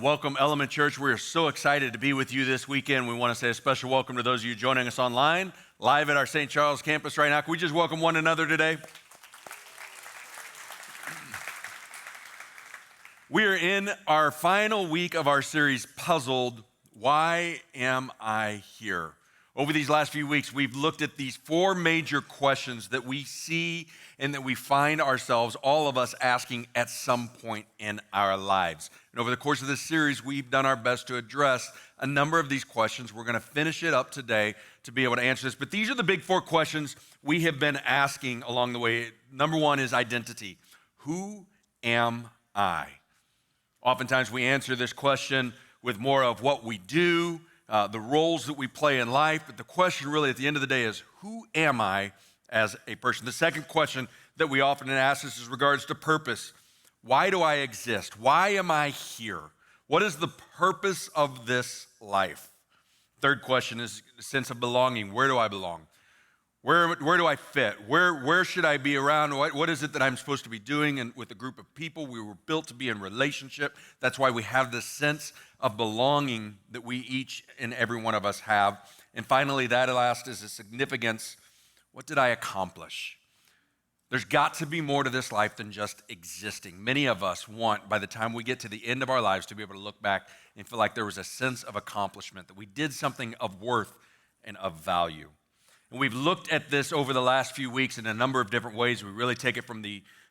and welcome Element Church. We're so excited to be with you this weekend. We want to say a special welcome to those of you joining us online, live at our St. Charles campus right now. Can we just welcome one another today? We are in our final week of our series, Puzzled, Why Am I Here? Over these last few weeks, we've looked at these four major questions that we see and that we find ourselves, all of us, asking at some point in our lives. And over the course of this series, we've done our best to address a number of these questions. We're going to finish it up today to be able to answer this. But these are the big four questions we have been asking along the way. Number one is identity. Who am I? Oftentimes we answer this question with more of what we do, the roles that we play in life, but the question really at the end of the day is, who am I as a person? The second question that we often ask is regards to purpose. Why do I exist? Why am I here? What is the purpose of this life? Third question is the sense of belonging. Where do I belong? Where do I fit? Where should I be around? What is it that I'm supposed to be doing and with a group of people? We were built to be in relationship. That's why we have this sense of belonging that we each and every one of us have. And finally, that last is the significance. What did I accomplish? There's got to be more to this life than just existing. Many of us want, by the time we get to the end of our lives, to be able to look back and feel like there was a sense of accomplishment, that we did something of worth and of value. And we've looked at this over the last few weeks in a number of different ways. We really take it from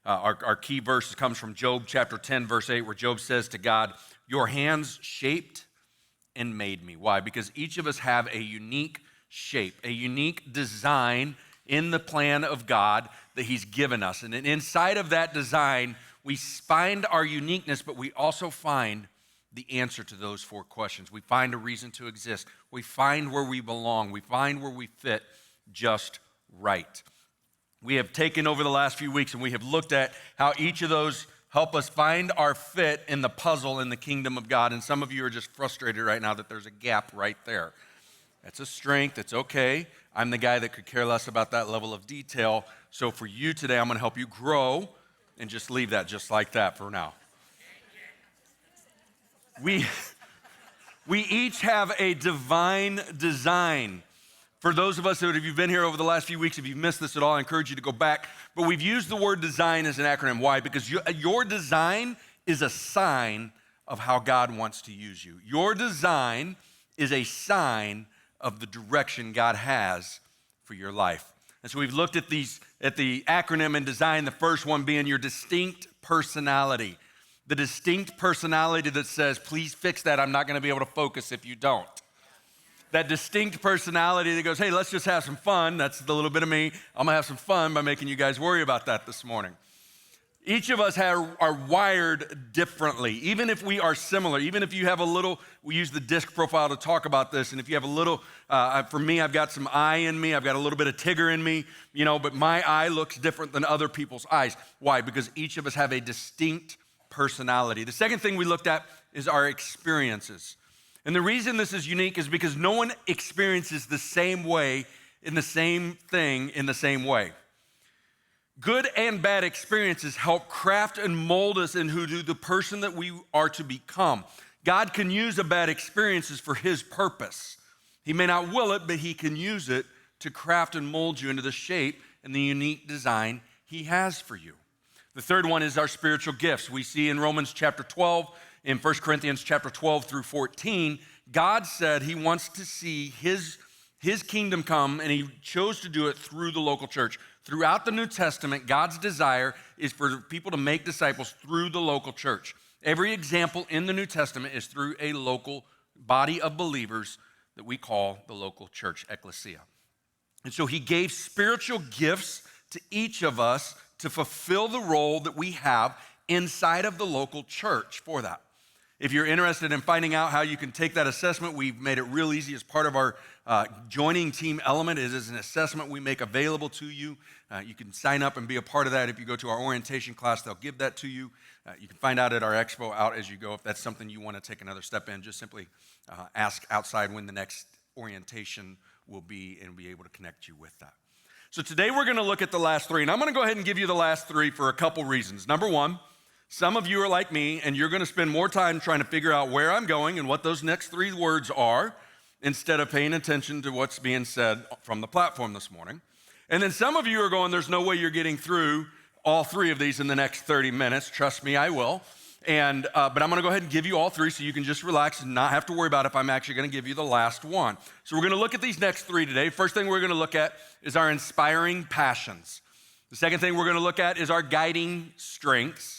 our key verse comes from Job chapter 10, verse 8, where Job says to God, "Your hands shaped and made me." Why? Because each of us have a unique shape, a unique design in the plan of God that he's given us. And inside of that design, we find our uniqueness, but we also find the answer to those four questions. We find a reason to exist. We find where we belong. We find where we fit just right. We have taken over the last few weeks and we have looked at how each of those help us find our fit in the puzzle in the kingdom of God. And some of you are just frustrated right now that there's a gap right there. That's a strength. It's okay. I'm the guy that could care less about that level of detail. So for you today, I'm going to help you grow and just leave that just like that for now. We each have a divine design. For those of us that have been here over the last few weeks, if you've missed this at all, I encourage you to go back. But we've used the word design as an acronym. Why? Because your design is a sign of how God wants to use you. Your design is a sign of the direction God has for your life. And so we've looked at the acronym in design, the first one being your distinct personality. The distinct personality that says, please fix that, I'm not gonna be able to focus if you don't. That distinct personality that goes, hey, let's just have some fun. That's the little bit of me. I'm gonna have some fun by making you guys worry about that this morning. Each of us are wired differently, even if we are similar, even if you have a little, we use the disc profile to talk about this, and if you have a little, for me, I've got some eye in me, I've got a little bit of Tigger in me, but my eye looks different than other people's eyes. Why? Because each of us have a distinct personality. The second thing we looked at is our experiences. And the reason this is unique is because no one experiences the same way in the same thing in the same way. Good and bad experiences help craft and mold us into the person that we are to become. God can use the bad experiences for his purpose. He may not will it, but he can use it to craft and mold you into the shape and the unique design he has for you. The third one is our spiritual gifts. We see in Romans chapter 12, in 1 Corinthians chapter 12 through 14, God said he wants to see his kingdom come, and he chose to do it through the local church. Throughout the New Testament, God's desire is for people to make disciples through the local church. Every example in the New Testament is through a local body of believers that we call the local church, ecclesia. And so he gave spiritual gifts to each of us to fulfill the role that we have inside of the local church for that. If you're interested in finding out how you can take that assessment, we've made it real easy as part of our joining team element. It is an assessment we make available to you. You can sign up and be a part of that. If you go to our orientation class, they'll give that to you. You can find out at our expo out as you go. If that's something you want to take another step in, just simply ask outside when the next orientation will be and be able to connect you with that. So today we're going to look at the last three, and I'm going to go ahead and give you the last three for a couple reasons. Number one, Some of you are like me, and you're going to spend more time trying to figure out where I'm going and what those next 3 words are instead of paying attention to what's being said from the platform this morning. And then some of you are going, there's no way you're getting through all 3 of these in the next 30 minutes. Trust me, I will. And but I'm going to go ahead and give you all 3 so you can just relax and not have to worry about if I'm actually going to give you the last one. So we're going to look at these next 3 today. First thing we're going to look at is our inspiring passions. The second thing we're going to look at is our guiding strengths.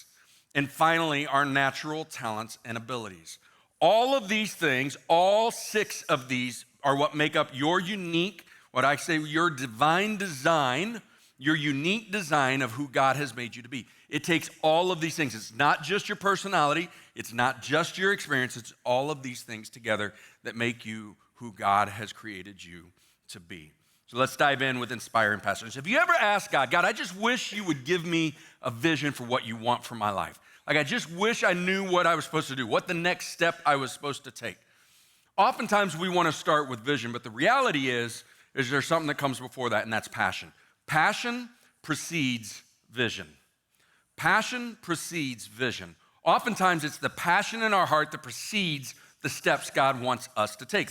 And finally, our natural talents and abilities. All of these things, all 6 of these are what make up your unique, what I say, your divine design, your unique design of who God has made you to be. It takes all of these things. It's not just your personality. It's not just your experience. It's all of these things together that make you who God has created you to be. So let's dive in with inspiring passions. Have you ever asked God, I just wish you would give me a vision for what you want for my life? Like, I just wish I knew what I was supposed to do, what the next step I was supposed to take. Oftentimes we want to start with vision, but the reality is there's something that comes before that, and that's passion. Passion precedes vision. Passion precedes vision. Oftentimes it's the passion in our heart that precedes the steps God wants us to take.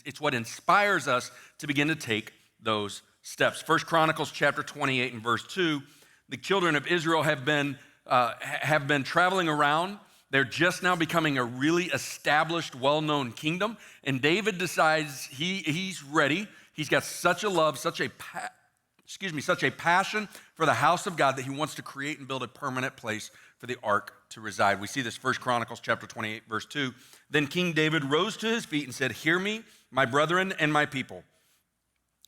It's what inspires us to begin to take those steps. 1 Chronicles chapter 28 and verse 2, the children of Israel have been traveling around. They're just now becoming a really established, well-known kingdom. And David decides he's ready. He's got such a love, such a passion for the house of God that he wants to create and build a permanent place for the ark to reside. We see this 1 Chronicles chapter 28, verse 2. Then King David rose to his feet and said, "Hear me, my brethren and my people.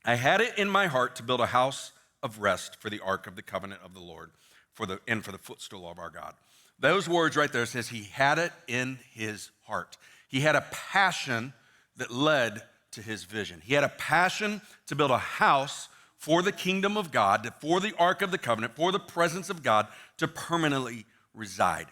I had it in my heart to build a house of rest for the ark of the covenant of the Lord, for the footstool of our God." Those words right there says he had it in his heart. He had a passion that led to his vision. He had a passion to build a house for the kingdom of God, for the ark of the covenant, for the presence of God to permanently reside.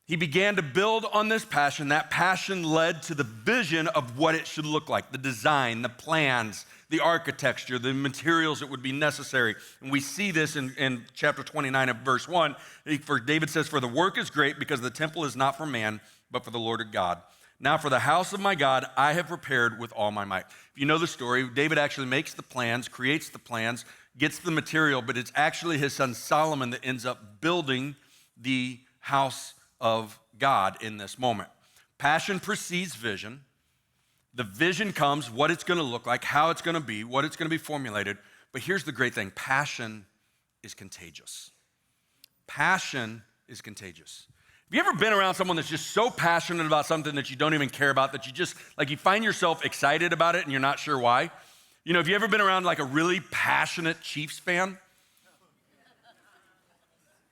He began to build on this passion. That passion led to the vision of what it should look like, the design, the plans, the architecture, the materials that would be necessary. And we see this in chapter 29 of verse 1. For David says, "For the work is great because the temple is not for man, but for the Lord God. Now for the house of my God, I have prepared with all my might." If you know the story, David actually makes the plans, creates the plans, gets the material, but it's actually his son Solomon that ends up building the house of God in this moment. Passion precedes vision. The vision comes, what it's going to look like, how it's going to be, what it's going to be formulated. But here's the great thing. Passion is contagious. Passion is contagious. Have you ever been around someone that's just so passionate about something that you don't even care about, that you just, like, you find yourself excited about it and you're not sure why? You know, have you ever been around like a really passionate Chiefs fan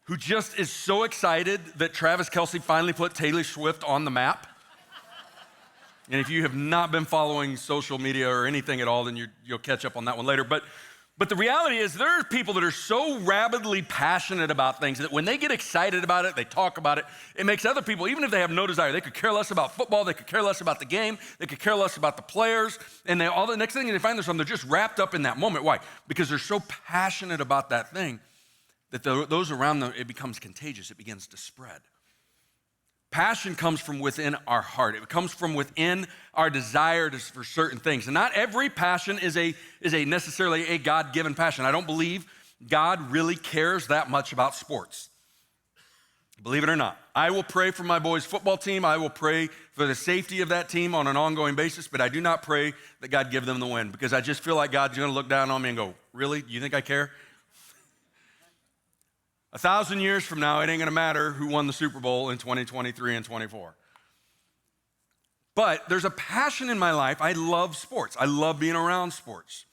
who just is so excited that Travis Kelce finally put Taylor Swift on the map? And if you have not been following social media or anything at all, then you'll catch up on that one later. But the reality is there are people that are so rabidly passionate about things that when they get excited about it, they talk about it, it makes other people, even if they have no desire, they could care less about football, they could care less about the game, they could care less about the players, and all the next thing they find themselves, they're just wrapped up in that moment. Why? Because they're so passionate about that thing that those around them, it becomes contagious, it begins to spread. Passion comes from within our heart. It comes from within our desire for certain things. And not every passion is necessarily a God-given passion. I don't believe God really cares that much about sports. Believe it or not. I will pray for my boys' football team. I will pray for the safety of that team on an ongoing basis, but I do not pray that God give them the win, because I just feel like God's going to look down on me and go, "Really? You think I care?" 1,000 years from now, it ain't gonna matter who won the Super Bowl in 2023 and 24. But there's a passion in my life. I love sports. I love being around sports.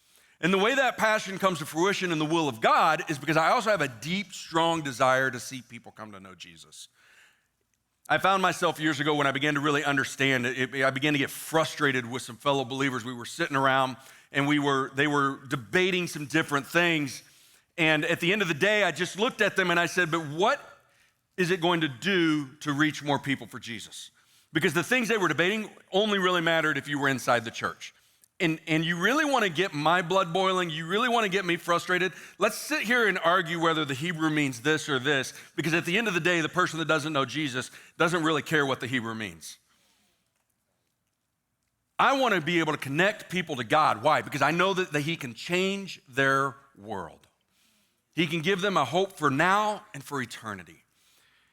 And the way that passion comes to fruition in the will of God is because I also have a deep, strong desire to see people come to know Jesus. I found myself years ago when I began to really understand it, I began to get frustrated with some fellow believers. We were sitting around and they were debating some different things. And at the end of the day, I just looked at them and I said, but what is it going to do to reach more people for Jesus? Because the things they were debating only really mattered if you were inside the church. and you really want to get my blood boiling, you really want to get me frustrated, let's sit here and argue whether the Hebrew means this or this, because at the end of the day, the person that doesn't know Jesus doesn't really care what the Hebrew means. I want to be able to connect people to God. Why? Because I know that he can change their world. He can give them a hope for now and for eternity.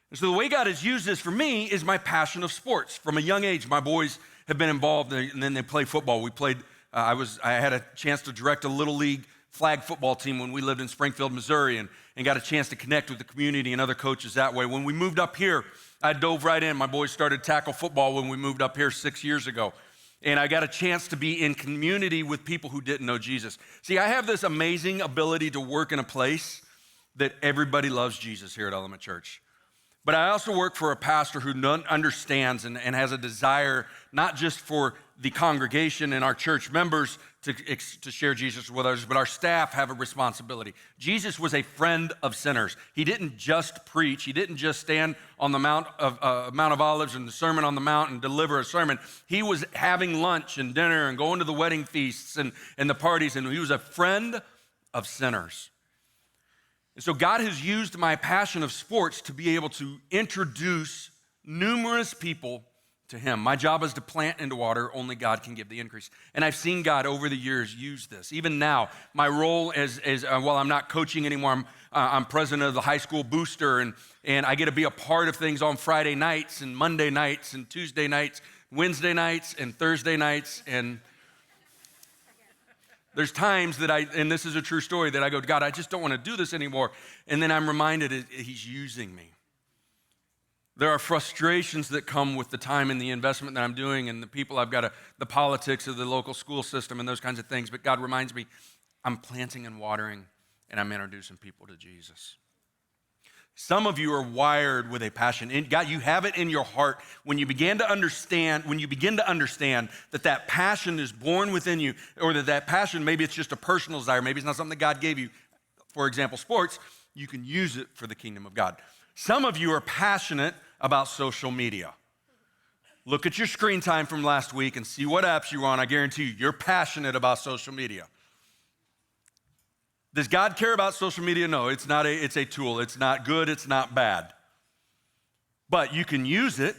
And so the way God has used this for me is my passion of sports. From a young age, my boys have been involved, and then they play football. We played, I had a chance to direct a little league flag football team when we lived in Springfield, Missouri, and got a chance to connect with the community and other coaches that way. When we moved up here, I dove right in. My boys started tackle football when we moved up here 6 years ago. And I got a chance to be in community with people who didn't know Jesus. See, I have this amazing ability to work in a place that everybody loves Jesus here at Element Church. But I also work for a pastor who understands and has a desire not just for the congregation and our church members to share Jesus with others, but our staff have a responsibility. Jesus was a friend of sinners. He didn't just preach. He didn't just stand on the Mount of Olives and the Sermon on the Mount and deliver a sermon. He was having lunch and dinner and going to the wedding feasts and the parties, and he was a friend of sinners. And so God has used my passion of sports to be able to introduce numerous people to him. My job is to plant and to water. Only God can give the increase. And I've seen God over the years use this. Even now, my role as while I'm not coaching anymore, I'm president of the high school booster, and I get to be a part of things on Friday nights and Monday nights and Tuesday nights, Wednesday nights and Thursday nights. And there's times that and this is a true story, that I go, God, I just don't want to do this anymore. And then I'm reminded he's using me. There are frustrations that come with the time and the investment that I'm doing and the people I've got the politics of the local school system and those kinds of things. But God reminds me, I'm planting and watering and I'm introducing people to Jesus. Some of you are wired with a passion. And God, you have it in your heart when you begin to understand that passion is born within you, or that passion, maybe it's just a personal desire, maybe it's not something that God gave you. For example, sports, you can use it for the kingdom of God. Some of you are passionate about social media. Look at your screen time from last week and see what apps you're on. I guarantee you're passionate about social media. Does God care about social media? No, it's a tool. It's not good, it's not bad. But you can use it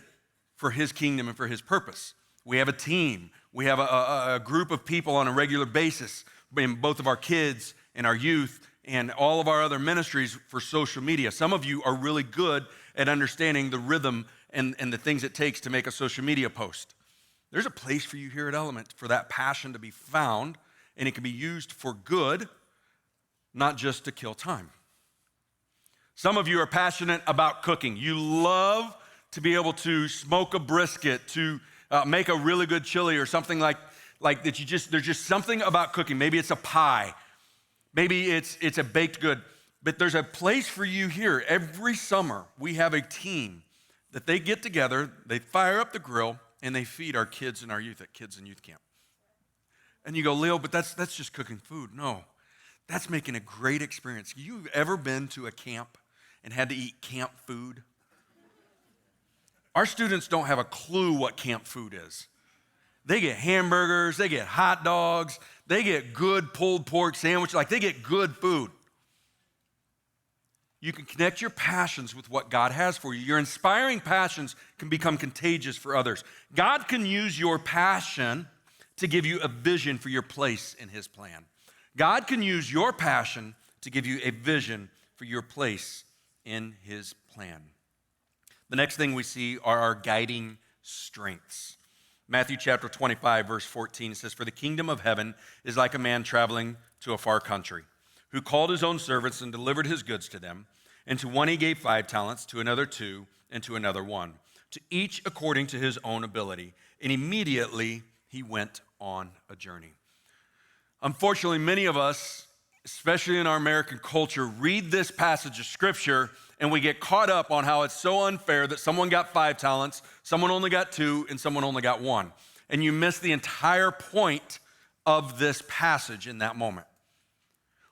for his kingdom and for his purpose. We have a team. We have a group of people on a regular basis, in both of our kids and our youth and all of our other ministries for social media. Some of you are really good at understanding the rhythm and the things it takes to make a social media post. There's a place for you here at Element for that passion to be found, and it can be used for good, not just to kill time. Some of you are passionate about cooking. You love to be able to smoke a brisket, to make a really good chili or something like that. There's just something about cooking. Maybe it's a pie. Maybe it's a baked good. But there's a place for you here. Every summer, we have a team that they get together, they fire up the grill, and they feed our kids and our youth at Kids and Youth Camp. And you go, Leo, but that's just cooking food. No. That's making a great experience. You've ever been to a camp and had to eat camp food? Our students don't have a clue what camp food is. They get hamburgers, they get hot dogs, they get good pulled pork sandwiches, they get good food. You can connect your passions with what God has for you. Your inspiring passions can become contagious for others. God can use your passion to give you a vision for your place in his plan. God can use your passion to give you a vision for your place in his plan. The next thing we see are our guiding strengths. Matthew chapter 25, verse 14 says, "For the kingdom of heaven is like a man traveling to a far country, who called his own servants and delivered his goods to them. And to one he gave 5 talents, to another 2, and to another 1, to each according to his own ability. And immediately he went on a journey." Unfortunately, many of us, especially in our American culture, read this passage of scripture and we get caught up on how it's so unfair that someone got 5 talents, someone only got 2, and someone only got 1. And you miss the entire point of this passage in that moment.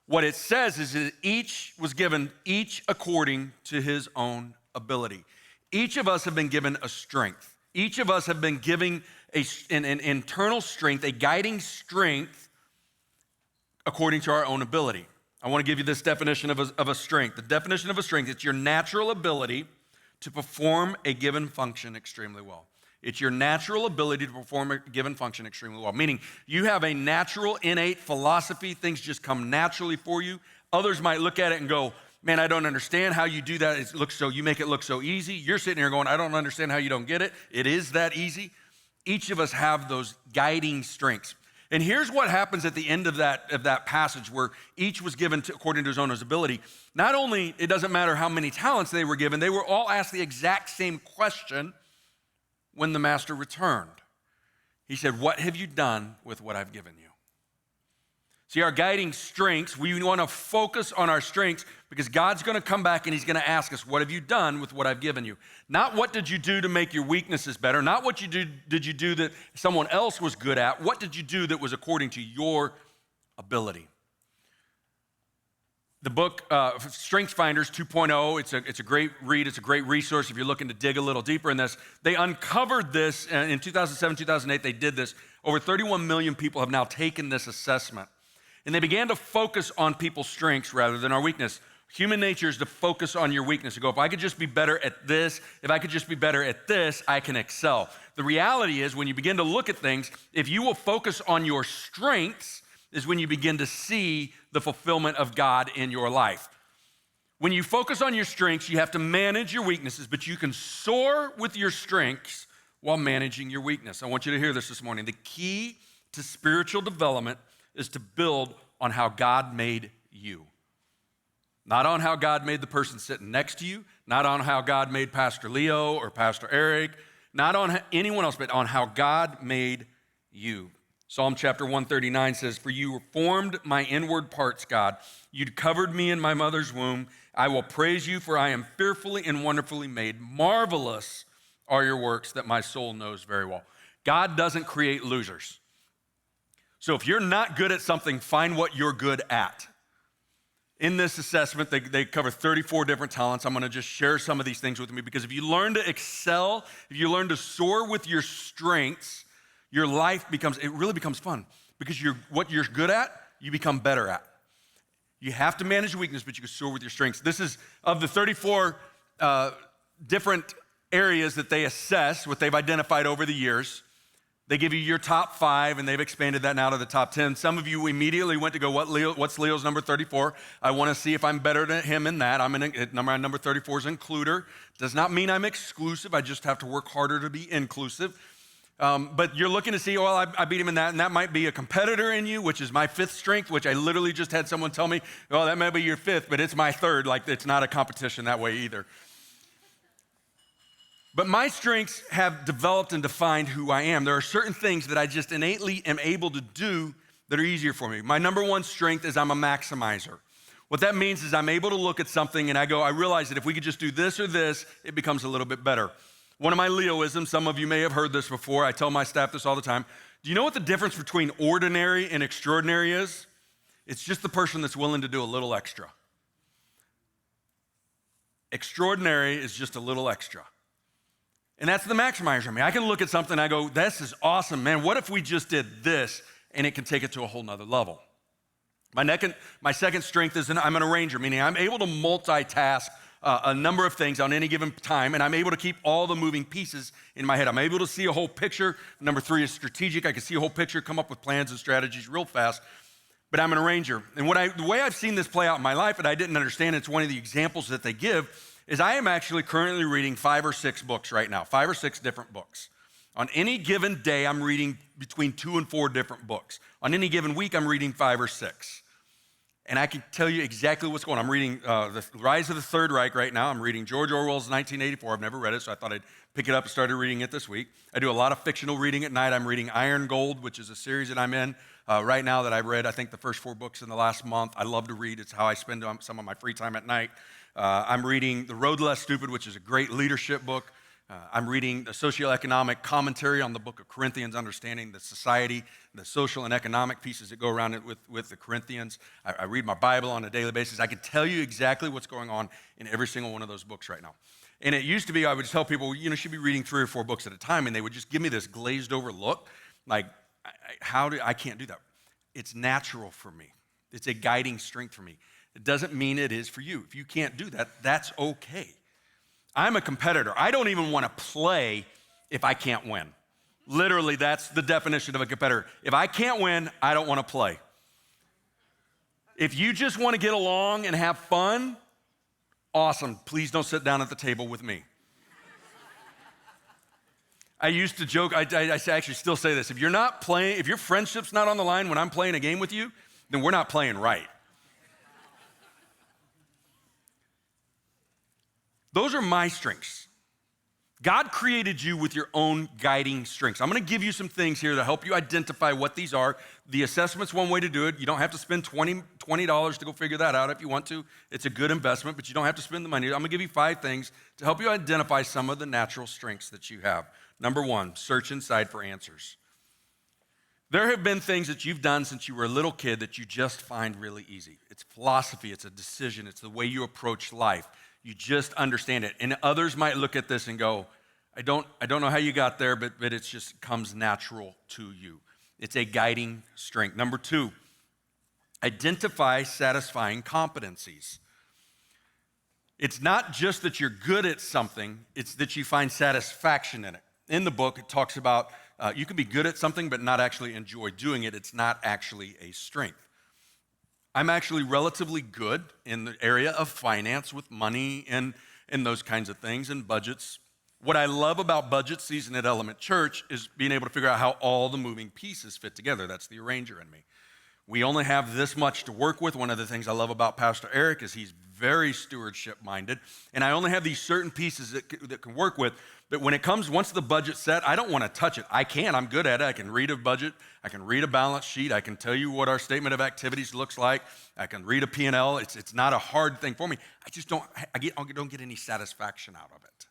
What it says is that each was given, each according to his own ability. Each of us have been given a strength. Each of us have been given an internal strength, a guiding strength according to our own ability. I want to give you this definition of a strength. The definition of a strength, it's your natural ability to perform a given function extremely well. It's your natural ability to perform a given function extremely well, meaning you have a natural, innate philosophy. Things just come naturally for you. Others might look at it and go, man, I don't understand how you do that. You make it look so easy. You're sitting here going, I don't understand how you don't get it. It is that easy. Each of us have those guiding strengths. And here's what happens at the end of that passage where each was given according to his own ability. Not only, it doesn't matter how many talents they were given, they were all asked the exact same question when the master returned. He said, what have you done with what I've given you? See, our guiding strengths, we want to focus on our strengths because God's going to come back and he's going to ask us, what have you done with what I've given you? Not what did you do to make your weaknesses better, not what did you do that someone else was good at, what did you do that was according to your ability? The book, Strengths Finders 2.0, it's a great read, it's a great resource if you're looking to dig a little deeper in this. They uncovered this in 2007, 2008, they did this. Over 31 million people have now taken this assessment. And they began to focus on people's strengths rather than our weakness. Human nature is to focus on your weakness. To go, if I could just be better at this, if I could just be better at this, I can excel. The reality is when you begin to look at things, if you will focus on your strengths, is when you begin to see the fulfillment of God in your life. When you focus on your strengths, you have to manage your weaknesses, but you can soar with your strengths while managing your weakness. I want you to hear this morning. The key to spiritual development is to build on how God made you. Not on how God made the person sitting next to you, not on how God made Pastor Leo or Pastor Eric, not on anyone else, but on how God made you. Psalm chapter 139 says, for you formed my inward parts, God. You covered me in my mother's womb. I will praise you, for I am fearfully and wonderfully made. Marvelous are your works that my soul knows very well. God doesn't create losers. So if you're not good at something, find what you're good at. In this assessment, they cover 34 different talents. I'm going to just share some of these things with me because if you learn to excel, if you learn to soar with your strengths, your life really becomes fun because what you're good at, you become better at. You have to manage weakness, but you can soar with your strengths. This is of the 34 different areas that they assess, what they've identified over the years. They give you your top 5, and they've expanded that now to the top 10. Some of you immediately went to go, what's Leo's number 34? I want to see if I'm better than him in that. Number 34 is includer. Does not mean I'm exclusive. I just have to work harder to be inclusive. But you're looking to see, I beat him in that, and that might be a competitor in you, which is my 5th strength, which I literally just had someone tell me, that might be your 5th, but it's my 3rd. Like, it's not a competition that way either. But my strengths have developed and defined who I am. There are certain things that I just innately am able to do that are easier for me. My number 1 strength is I'm a maximizer. What that means is I'm able to look at something and I realize that if we could just do this or this, it becomes a little bit better. One of my Leoisms, some of you may have heard this before, I tell my staff this all the time. Do you know what the difference between ordinary and extraordinary is? It's just the person that's willing to do a little extra. Extraordinary is just a little extra. And that's the maximizer in me. I can look at something and I go, this is awesome, man. What if we just did this and it can take it to a whole nother level? My second strength is I'm an arranger, meaning I'm able to multitask a number of things on any given time, and I'm able to keep all the moving pieces in my head. I'm able to see a whole picture. Number 3 is strategic. I can see a whole picture, come up with plans and strategies real fast, but I'm an arranger. And the way I've seen this play out in my life, and I didn't understand, it's one of the examples that they give, is I am actually currently reading 5 or 6 books right now, 5 or 6 different books. On any given day, I'm reading between 2 and 4 different books. On any given week, I'm reading 5 or 6. And I can tell you exactly what's going on. I'm reading The Rise of the Third Reich right now. I'm reading George Orwell's 1984. I've never read it, so I thought I'd pick it up and started reading it this week. I do a lot of fictional reading at night. I'm reading Iron Gold, which is a series that I'm in right now that I've read, I think, the first 4 books in the last month. I love to read. It's how I spend some of my free time at night. I'm reading The Road Less Stupid, which is a great leadership book. I'm reading the socioeconomic commentary on the book of Corinthians, understanding the society, the social and economic pieces that go around it with the Corinthians. I read my Bible on a daily basis. I can tell you exactly what's going on in every single one of those books right now. And it used to be, I would tell people, you should be reading 3 or 4 books at a time, and they would just give me this glazed over look, like, I can't do that. It's natural for me. It's a guiding strength for me. It doesn't mean it is for you. If you can't do that, that's okay. I'm a competitor. I don't even want to play if I can't win. Literally, that's the definition of a competitor. If I can't win, I don't want to play. If you just want to get along and have fun, awesome. Please don't sit down at the table with me. I used to joke, I actually still say this. If you're not playing, if your friendship's not on the line when I'm playing a game with you, then we're not playing right. Those are my strengths. God created you with your own guiding strengths. I'm gonna give you some things here to help you identify what these are. The assessment's one way to do it. You don't have to spend $20 to go figure that out if you want to. It's a good investment, but you don't have to spend the money. I'm gonna give you 5 things to help you identify some of the natural strengths that you have. Number 1, search inside for answers. There have been things that you've done since you were a little kid that you just find really easy. It's philosophy, it's a decision, it's the way you approach life. You just understand it. And others might look at this and go, I don't know how you got there, but it just comes natural to you. It's a guiding strength. Number 2, identify satisfying competencies. It's not just that you're good at something, it's that you find satisfaction in it. In the book, it talks about you can be good at something but not actually enjoy doing it. It's not actually a strength. I'm actually relatively good in the area of finance with money and those kinds of things and budgets. What I love about budget season at Element Church is being able to figure out how all the moving pieces fit together. That's the arranger in me. We only have this much to work with. One of the things I love about Pastor Eric is he's very stewardship-minded, and I only have these certain pieces that can work with, but when it comes, once the budget's set, I don't want to touch it. I'm good at it. I can read a budget, I can read a balance sheet, I can tell you what our statement of activities looks like, I can read a P&L. It's not a hard thing for me. I just don't get any satisfaction out of it.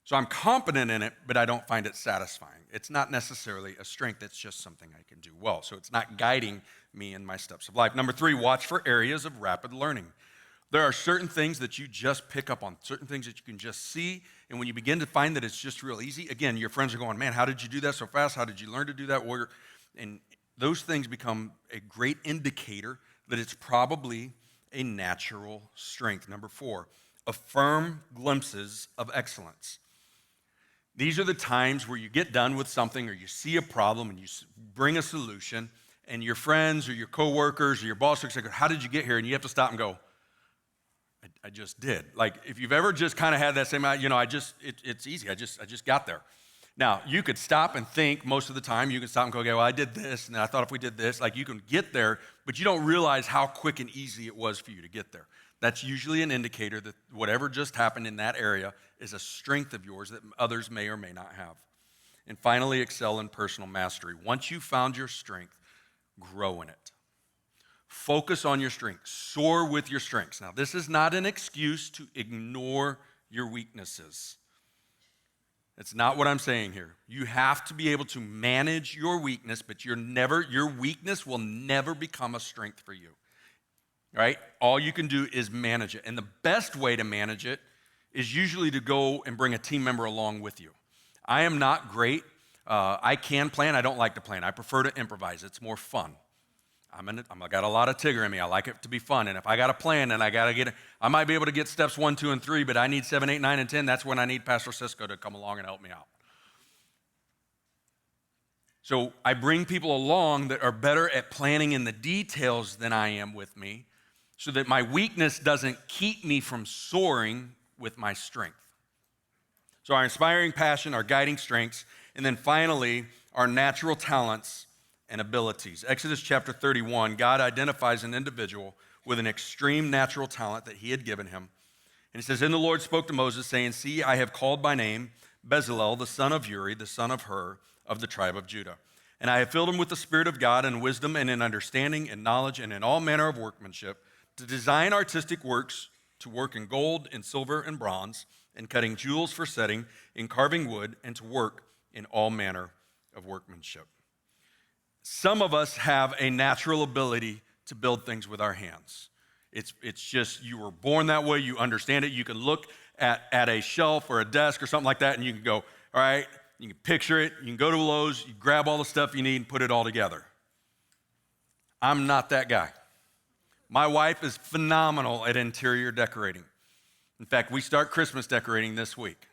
So I'm competent in it, but I don't find it satisfying. It's not necessarily a strength, it's just something I can do well. So it's not guiding me in my steps of life. Number 3, watch for areas of rapid learning. There are certain things that you just pick up on, certain things that you can just see, and when you begin to find that it's just real easy, again, your friends are going, man, how did you do that so fast? How did you learn to do that? And those things become a great indicator that it's probably a natural strength. Number 4, affirm glimpses of excellence. These are the times where you get done with something or you see a problem and you bring a solution, and your friends or your coworkers or your boss looks like, how did you get here? And you have to stop and go, I just did. Like, if you've ever just kind of had that same, it's easy. I just got there. Now, you could stop and think most of the time. You can stop and go, okay, well, I did this, and I thought if we did this, like, you can get there, but you don't realize how quick and easy it was for you to get there. That's usually an indicator that whatever just happened in that area is a strength of yours that others may or may not have. And finally, excel in personal mastery. Once you've found your strength, grow in it. Focus on your strengths. Soar with your strengths. Now, this is not an excuse to ignore your weaknesses. It's not what I'm saying here. You have to be able to manage your weakness, but your weakness will never become a strength for you. Right? All you can do is manage it. And the best way to manage it is usually to go and bring a team member along with you. I am not great. I can plan. I don't like to plan. I prefer to improvise. It's more fun. I got a lot of Tigger in me. I like it to be fun. And if I got a plan and I might be able to get steps 1, 2, and 3, but I need 7, 8, 9, and 10. That's when I need Pastor Cisco to come along and help me out. So I bring people along that are better at planning in the details than I am with me, so that my weakness doesn't keep me from soaring with my strength. So our inspiring passion, our guiding strengths, and then finally, our natural talents and abilities. Exodus chapter 31, God identifies an individual with an extreme natural talent that he had given him. And he says, "And the Lord spoke to Moses, saying, See, I have called by name Bezalel, the son of Uri, the son of Hur, of the tribe of Judah. And I have filled him with the Spirit of God and wisdom and in understanding and knowledge and in all manner of workmanship, to design artistic works, to work in gold and silver and bronze, and cutting jewels for setting, in carving wood, and to work in all manner of workmanship." Some of us have a natural ability to build things with our hands. It's just, you were born that way, you understand it. You can look at a shelf or a desk or something like that and you can go, all right, you can picture it, you can go to Lowe's, you grab all the stuff you need and put it all together. I'm not that guy. My wife is phenomenal at interior decorating. In fact, we start Christmas decorating this week.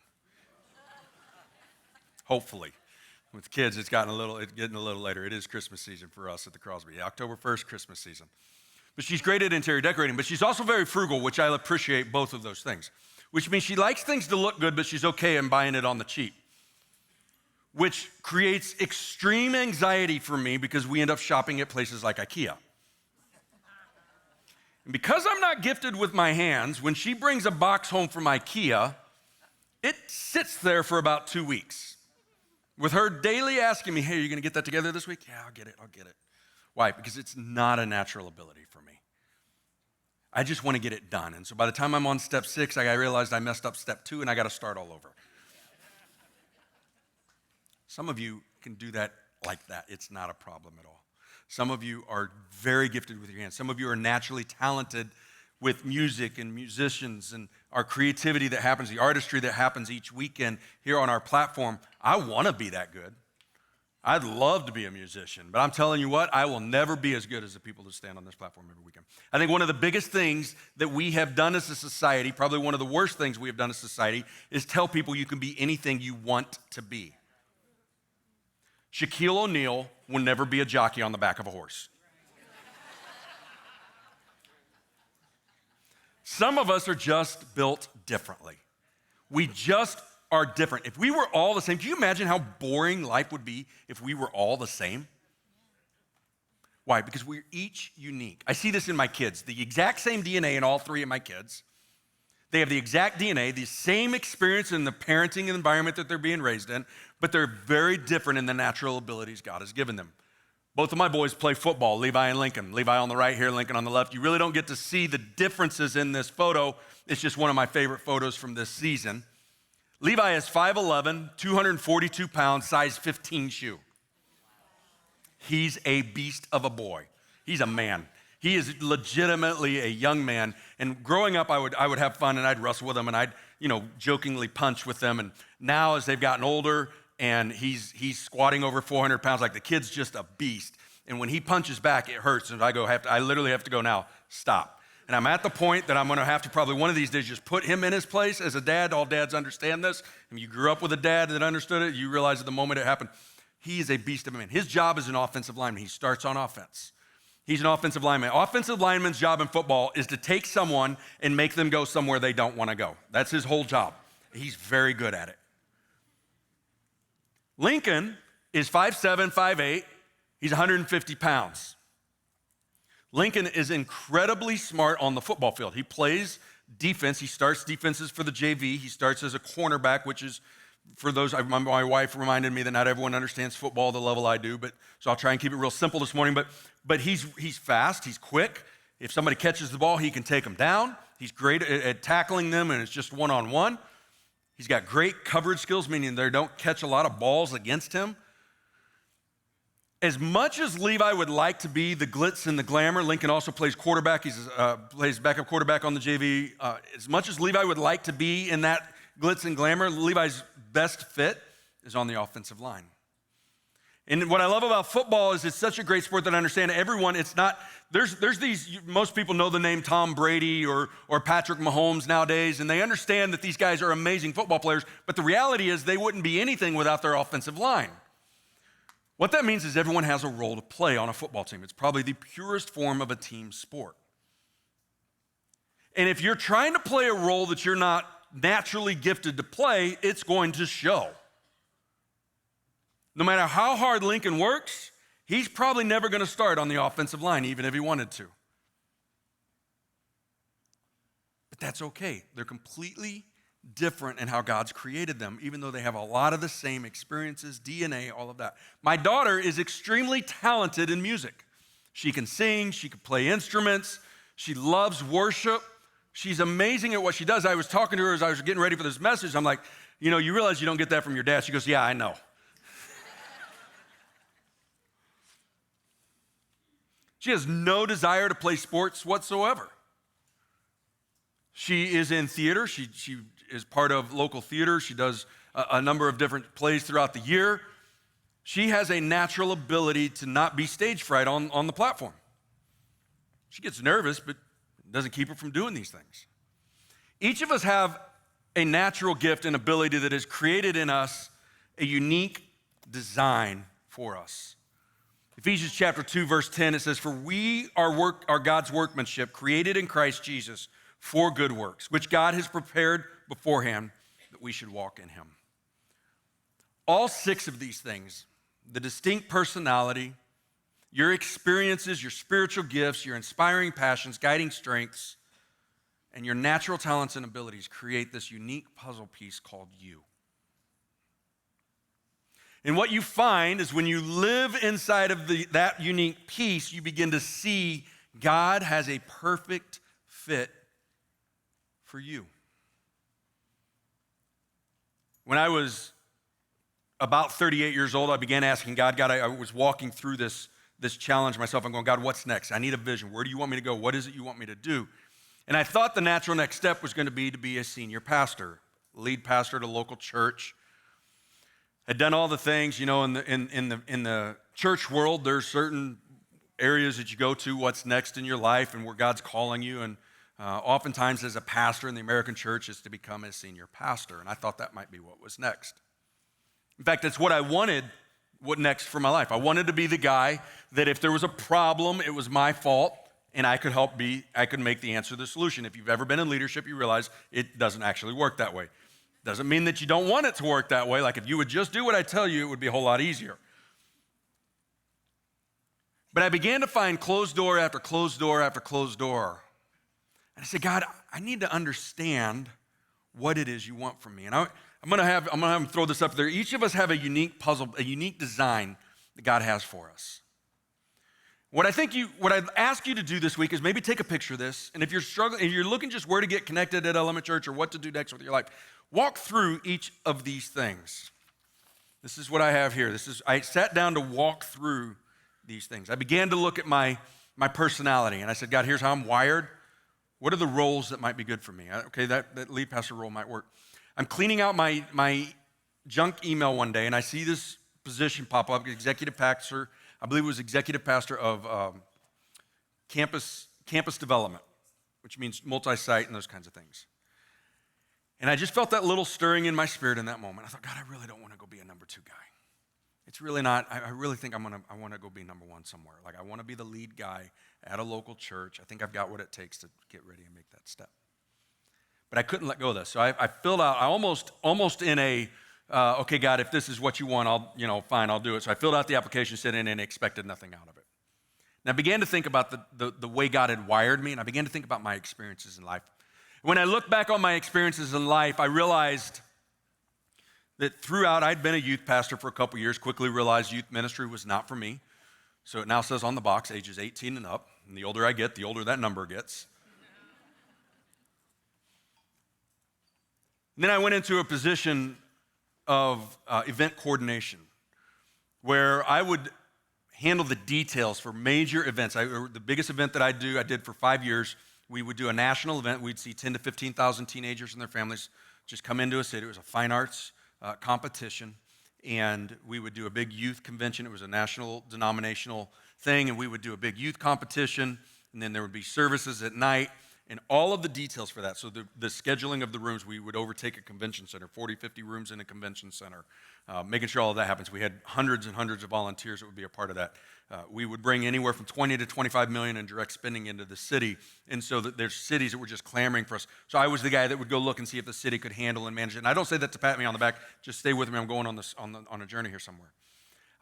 Hopefully. With kids, it's getting a little later. It is Christmas season for us at the Crosby. October 1st, Christmas season. But she's great at interior decorating, but she's also very frugal, which I appreciate both of those things. Which means she likes things to look good, but she's okay in buying it on the cheap. Which creates extreme anxiety for me because we end up shopping at places like IKEA. And because I'm not gifted with my hands, when she brings a box home from IKEA, it sits there for about 2 weeks. With her daily asking me, hey, are you gonna get that together this week? Yeah, I'll get it. Why? Because it's not a natural ability for me. I just wanna get it done. And so by the time I'm on step 6, I realized I messed up step 2 and I gotta start all over. Some of you can do that like that. It's not a problem at all. Some of you are very gifted with your hands. Some of you are naturally talented with music and musicians and our creativity that happens, the artistry that happens each weekend here on our platform. I wanna be that good. I'd love to be a musician, but I'm telling you what, I will never be as good as the people that stand on this platform every weekend. I think one of the biggest things that we have done as a society, probably one of the worst things we have done as a society, is tell people you can be anything you want to be. Shaquille O'Neal will never be a jockey on the back of a horse. Some of us are just built differently. We just are different. If we were all the same, can you imagine how boring life would be if we were all the same? Why? Because we're each unique. I see this in my kids, the exact same DNA in all 3 of my kids. They have the exact DNA, the same experience in the parenting environment that they're being raised in, but they're very different in the natural abilities God has given them. Both of my boys play football, Levi and Lincoln. Levi on the right here, Lincoln on the left. You really don't get to see the differences in this photo. It's just one of my favorite photos from this season. Levi is 5'11", 242 pounds, size 15 shoe. He's a beast of a boy. He's a man. He is legitimately a young man. And growing up, I would have fun and I'd wrestle with him and I'd, jokingly punch with them. And now as they've gotten older and he's squatting over 400 pounds, like the kid's just a beast. And when he punches back, it hurts. And I literally have to go, now, stop. And I'm at the point that I'm gonna have to probably one of these days just put him in his place. As a dad, all dads understand this. If you grew up with a dad that understood it, you realize at the moment it happened, he is a beast of a man. His job is an offensive lineman. He starts on offense. He's an offensive lineman. Offensive lineman's job in football is to take someone and make them go somewhere they don't wanna go. That's his whole job. He's very good at it. Lincoln is 5'7", 5'8". He's 150 pounds. Lincoln is incredibly smart on the football field. He plays defense. He starts defenses for the JV. He starts as a cornerback, which is, for those, my wife reminded me that not everyone understands football the level I do, so I'll try and keep it real simple this morning. But he's fast, he's quick. If somebody catches the ball, he can take them down. He's great at tackling them, and it's just one-on-one. He's got great coverage skills, meaning they don't catch a lot of balls against him. As much as Levi would like to be the glitz and the glamour, Lincoln also plays quarterback. He plays backup quarterback on the JV. As much as Levi would like to be in that glitz and glamour, Levi's best fit is on the offensive line. And what I love about football is it's such a great sport that I understand everyone, it's not, there's these, most people know the name Tom Brady or Patrick Mahomes nowadays, and they understand that these guys are amazing football players, but the reality is they wouldn't be anything without their offensive line. What that means is everyone has a role to play on a football team. It's probably the purest form of a team sport. And if you're trying to play a role that you're not naturally gifted to play, it's going to show. No matter how hard Lincoln works, he's probably never going to start on the offensive line, even if he wanted to. But that's okay. They're completely different in how God's created them, even though they have a lot of the same experiences, DNA, all of that. My daughter is extremely talented in music. She can sing, she can play instruments, she loves worship. She's amazing at what she does. I was talking to her as I was getting ready for this message. I'm like, you realize you don't get that from your dad. She goes, yeah, I know. She has no desire to play sports whatsoever. She is in theater. She is part of local theater. She does a number of different plays throughout the year. She has a natural ability to not be stage fright on the platform. She gets nervous, but it doesn't keep her from doing these things. Each of us have a natural gift and ability that has created in us a unique design for us. Ephesians chapter 2, verse 10, it says, "For we are God's workmanship, created in Christ Jesus for good works, which God has prepared beforehand that we should walk in him." All 6 of these things, the distinct personality, your experiences, your spiritual gifts, your inspiring passions, guiding strengths, and your natural talents and abilities create this unique puzzle piece called you. And what you find is when you live inside of that unique piece, you begin to see God has a perfect fit for you. When I was about 38 years old, I began asking God, I was walking through this challenge myself. I'm going, God, what's next? I need a vision. Where do you want me to go? What is it you want me to do? And I thought the natural next step was going to be a senior pastor, lead pastor at a local church. I'd done all the things, in the church world, there's certain areas that you go to, what's next in your life and where God's calling you. And oftentimes as a pastor in the American church is to become a senior pastor. And I thought that might be what was next. In fact, that's what I wanted, what next for my life. I wanted to be the guy that if there was a problem, it was my fault. And I could make the answer the solution. If you've ever been in leadership, you realize it doesn't actually work that way. Doesn't mean that you don't want it to work that way. Like if you would just do what I tell you, it would be a whole lot easier. But I began to find closed door after closed door after closed door. And I said, God, I need to understand what it is you want from me. And I'm gonna have them throw this up there. Each of us have a unique puzzle, a unique design that God has for us. What I'd ask you to do this week is maybe take a picture of this, and if you're struggling, if you're looking just where to get connected at Element Church or what to do next with your life, walk through each of these things. This is what I have here. I sat down to walk through these things. I began to look at my personality, and I said, God, here's how I'm wired. What are the roles that might be good for me? Okay, that lead pastor role might work. I'm cleaning out my junk email one day, and I see this position pop up, executive pastor. I believe it was executive pastor of campus development, which means multi-site and those kinds of things. And I just felt that little stirring in my spirit in that moment. I thought, God, I really don't want to go be a number 2 guy. It's really not. I really think I want to go be number 1 somewhere. Like I want to be the lead guy at a local church. I think I've got what it takes to get ready and make that step. But I couldn't let go of this. So I filled out. I almost in a. Okay, God, if this is what you want, fine, I'll do it. So I filled out the application, sent in, and expected nothing out of it. And I began to think about the way God had wired me, and I began to think about my experiences in life. When I look back on my experiences in life, I realized that throughout, I'd been a youth pastor for a couple years, quickly realized youth ministry was not for me. So it now says on the box, ages 18 and up, and the older I get, the older that number gets. And then I went into a position of event coordination, where I would handle the details for major events. The biggest event that I did for 5 years, we would do a national event. We'd see 10 to 15,000 teenagers and their families just come into a city. It was a fine arts competition, and we would do a big youth convention. It was a national denominational thing, and we would do a big youth competition, and then there would be services at night, and all of the details for that. So the scheduling of the rooms, we would overtake a convention center, 40, 50 rooms in a convention center, making sure all of that happens. We had hundreds and hundreds of volunteers that would be a part of that. We would bring anywhere from 20 to 25 million in direct spending into the city, and so that there's cities that were just clamoring for us. So I was the guy that would go look and see if the city could handle and manage it. And I don't say that to pat me on the back. Just stay with me. I'm going on a journey here somewhere.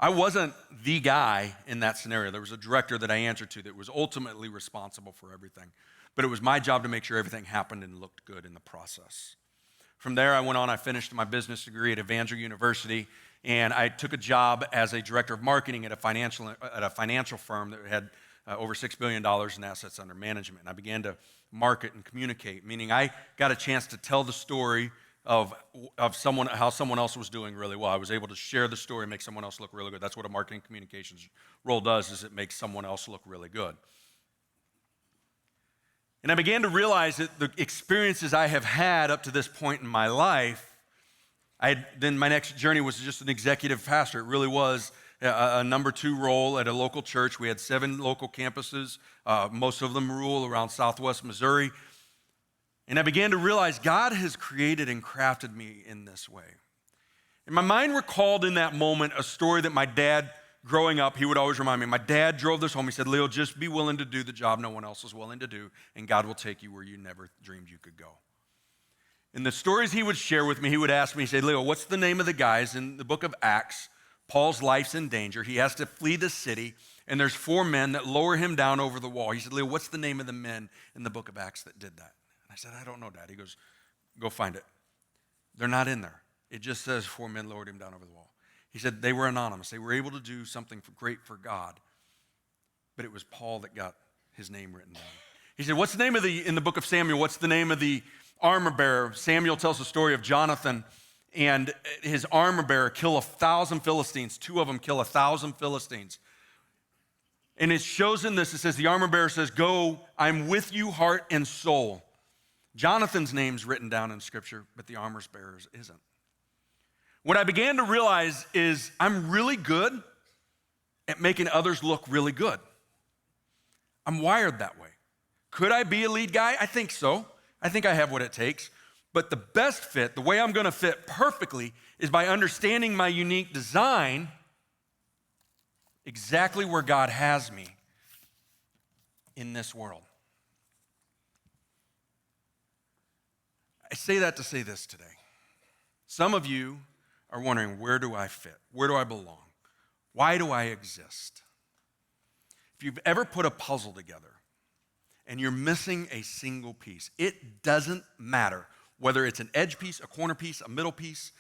I wasn't the guy in that scenario. There was a director that I answered to that was ultimately responsible for everything. But it was my job to make sure everything happened and looked good in the process. From there, I went on, I finished my business degree at Evangel University, and I took a job as a director of marketing at a financial firm that had over $6 billion in assets under management. And I began to market and communicate, meaning I got a chance to tell the story of how someone else was doing really well. I was able to share the story and make someone else look really good. That's what a marketing communications role does, is it makes someone else look really good. And I began to realize that the experiences I have had up to this point in my life, then my next journey was just an executive pastor. It really was a number 2 role at a local church. We had 7 local campuses, most of them rural around Southwest Missouri. And I began to realize God has created and crafted me in this way. And my mind recalled in that moment a story that my dad, growing up, he would always remind me. My dad drove this home. He said, Leo, just be willing to do the job no one else is willing to do, and God will take you where you never dreamed you could go. In the stories he would share with me, he would ask me, he said, Leo, what's the name of the guys in the book of Acts? Paul's life's in danger. He has to flee the city, and there's 4 men that lower him down over the wall. He said, Leo, what's the name of the men in the book of Acts that did that? And I said, I don't know, Dad. He goes, go find it. They're not in there. It just says 4 men lowered him down over the wall. He said they were anonymous. They were able to do something great for God, but it was Paul that got his name written down. He said, what's the name of in the book of Samuel, what's the name of the armor bearer? Samuel tells the story of Jonathan and his armor bearer kill 1,000 Philistines. 2 of them kill 1,000 Philistines. And it shows in this, it says, the armor bearer says, go, I'm with you, heart and soul. Jonathan's name's written down in scripture, but the armor bearer's isn't. What I began to realize is I'm really good at making others look really good. I'm wired that way. Could I be a lead guy? I think so. I think I have what it takes. But the best fit, the way I'm going to fit perfectly, is by understanding my unique design, exactly where God has me in this world. I say that to say this today. Some of you are wondering, where do I fit? Where do I belong? Why do I exist? If you've ever put a puzzle together and you're missing a single piece, it doesn't matter whether it's an edge piece, a corner piece, a middle piece.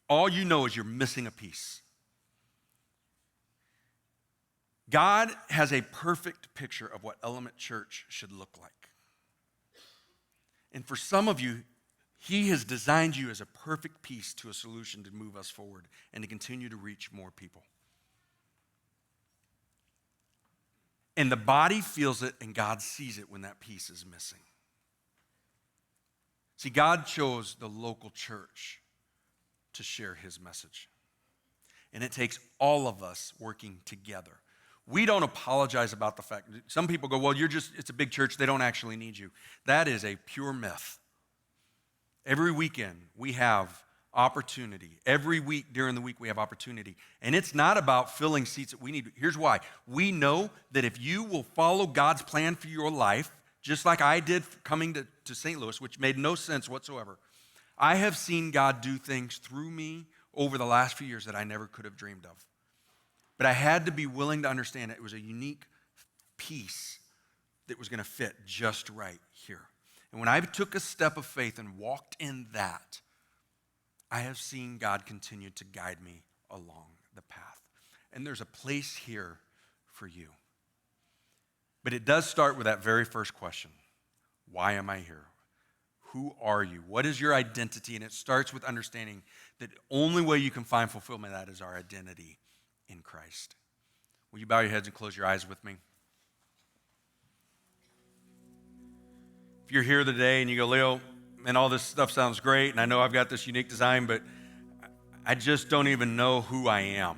All you know is you're missing a piece. God has a perfect picture of what Element Church should look like. And for some of you, He has designed you as a perfect piece to a solution to move us forward and to continue to reach more people. And the body feels it and God sees it when that piece is missing. See, God chose the local church to share His message. And it takes all of us working together. We don't apologize about the fact. Some people go, well, it's a big church, they don't actually need you. That is a pure myth. Every weekend we have opportunity. Every week during the week we have opportunity. And it's not about filling seats that we need. Here's why. We know that if you will follow God's plan for your life, just like I did coming to St. Louis, which made no sense whatsoever, I have seen God do things through me over the last few years that I never could have dreamed of. But I had to be willing to understand it was a unique piece that was going to fit just right here. And when I took a step of faith and walked in that, I have seen God continue to guide me along the path. And there's a place here for you. But it does start with that very first question. Why am I here? Who are you? What is your identity? And it starts with understanding that the only way you can find fulfillment of that is our identity in Christ. Will you bow your heads and close your eyes with me? If you're here today and you go, Leo, and all this stuff sounds great, and I know I've got this unique design, but I just don't even know who I am.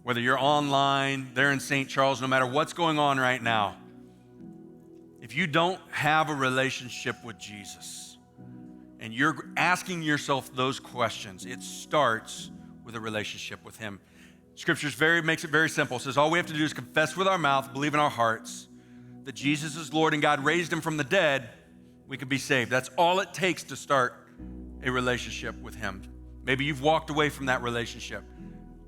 Whether you're online, there in St. Charles, no matter what's going on right now, if you don't have a relationship with Jesus and you're asking yourself those questions, it starts with a relationship with Him. Scripture makes it very simple. It says all we have to do is confess with our mouth, believe in our hearts that Jesus is Lord and God raised Him from the dead, we can be saved. That's all it takes to start a relationship with Him. Maybe you've walked away from that relationship.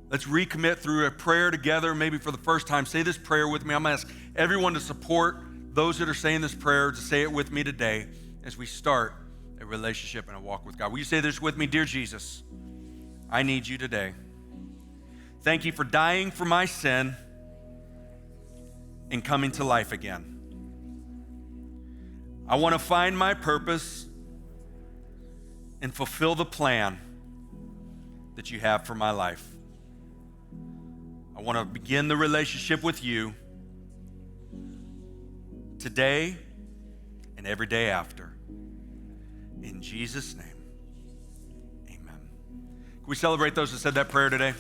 Let's recommit through a prayer together, maybe for the first time. Say this prayer with me. I'm going to ask everyone to support those that are saying this prayer to say it with me today as we start a relationship and a walk with God. Will you say this with me? Dear Jesus, I need you today. Thank you for dying for my sin and coming to life again. I want to find my purpose and fulfill the plan that you have for my life. I want to begin the relationship with you today and every day after. In Jesus' name, amen. Can we celebrate those that said that prayer today?